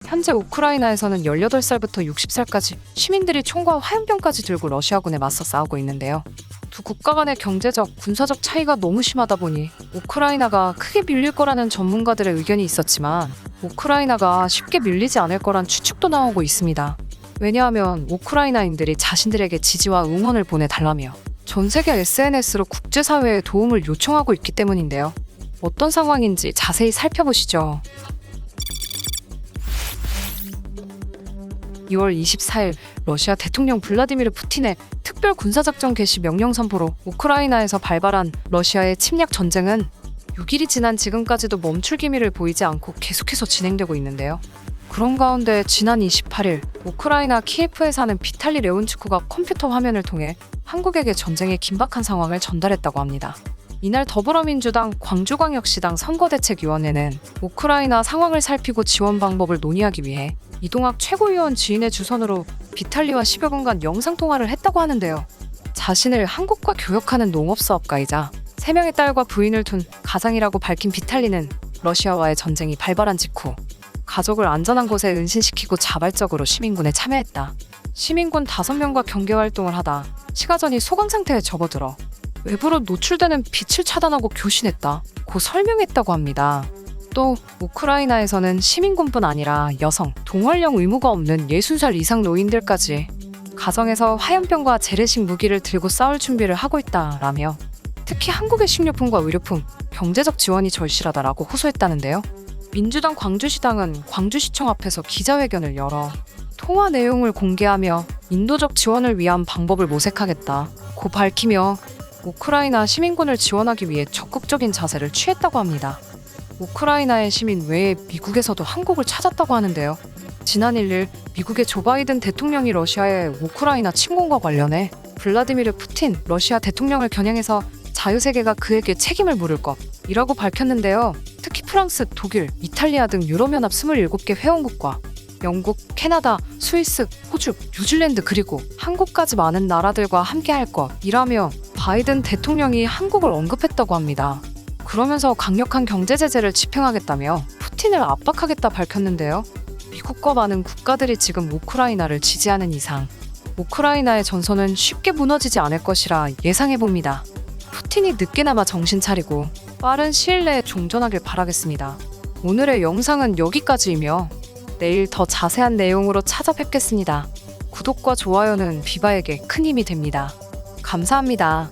현재 우크라이나에서는 18살부터 60살까지 시민들이 총과 화염병까지 들고 러시아군에 맞서 싸우고 있는데요. 두 국가 간의 경제적, 군사적 차이가 너무 심하다 보니 우크라이나가 크게 밀릴 거라는 전문가들의 의견이 있었지만 우크라이나가 쉽게 밀리지 않을 거란 추측도 나오고 있습니다. 왜냐하면 우크라이나인들이 자신들에게 지지와 응원을 보내달라며 전 세계 SNS로 국제사회에 도움을 요청하고 있기 때문인데요. 어떤 상황인지 자세히 살펴보시죠. 2월 24일 러시아 대통령 블라디미르 푸틴의 특별 군사작전 개시 명령 선포로 우크라이나에서 발발한 러시아의 침략 전쟁은 6일이 지난 지금까지도 멈출 기미를 보이지 않고 계속해서 진행되고 있는데요. 그런 가운데 지난 28일 우크라이나 키예프에 사는 비탈리 레온츠쿠가 컴퓨터 화면을 통해 한국에게 전쟁의 긴박한 상황을 전달했다고 합니다. 이날 더불어민주당 광주광역시당 선거대책위원회는 우크라이나 상황을 살피고 지원 방법을 논의하기 위해 이동학 최고위원 지인의 주선으로 비탈리와 10여 분간 영상통화를 했다고 하는데요. 자신을 한국과 교역하는 농업사업가이자 3명의 딸과 부인을 둔 가장이라고 밝힌 비탈리는 러시아와의 전쟁이 발발한 직후 가족을 안전한 곳에 은신시키고 자발적으로 시민군에 참여했다. 시민군 5명과 경계활동을 하다 시가전이 소강 상태에 접어들어 외부로 노출되는 빛을 차단하고 교신했다 고 설명했다고 합니다. 또 우크라이나에서는 시민군뿐 아니라 여성, 동활령 의무가 없는 60살 이상 노인들까지 가정에서 화염병과 재래식 무기를 들고 싸울 준비를 하고 있다라며 특히 한국의 식료품과 의료품, 경제적 지원이 절실하다라고 호소했다는데요. 민주당 광주시당은 광주시청 앞에서 기자회견을 열어 통화 내용을 공개하며 인도적 지원을 위한 방법을 모색하겠다 고 밝히며 우크라이나 시민군을 지원하기 위해 적극적인 자세를 취했다고 합니다. 우크라이나의 시민 외에 미국에서도 한국을 찾았다고 하는데요. 지난 1일 미국의 조 바이든 대통령이 러시아의 우크라이나 침공과 관련해 블라디미르 푸틴 러시아 대통령을 겨냥해서 자유세계가 그에게 책임을 물을 것이라고 밝혔는데요. 특히 프랑스, 독일, 이탈리아 등 유럽연합 27개 회원국과 영국, 캐나다, 스위스, 호주, 뉴질랜드 그리고 한국까지 많은 나라들과 함께할 것이라며 바이든 대통령이 한국을 언급했다고 합니다. 그러면서 강력한 경제 제재를 집행하겠다며 푸틴을 압박하겠다 밝혔는데요. 미국과 많은 국가들이 지금 우크라이나를 지지하는 이상 우크라이나의 전선은 쉽게 무너지지 않을 것이라 예상해봅니다. 푸틴이 늦게나마 정신 차리고 빠른 시일 내에 종전하길 바라겠습니다. 오늘의 영상은 여기까지이며 내일 더 자세한 내용으로 찾아뵙겠습니다. 구독과 좋아요는 비바에게 큰 힘이 됩니다. 감사합니다.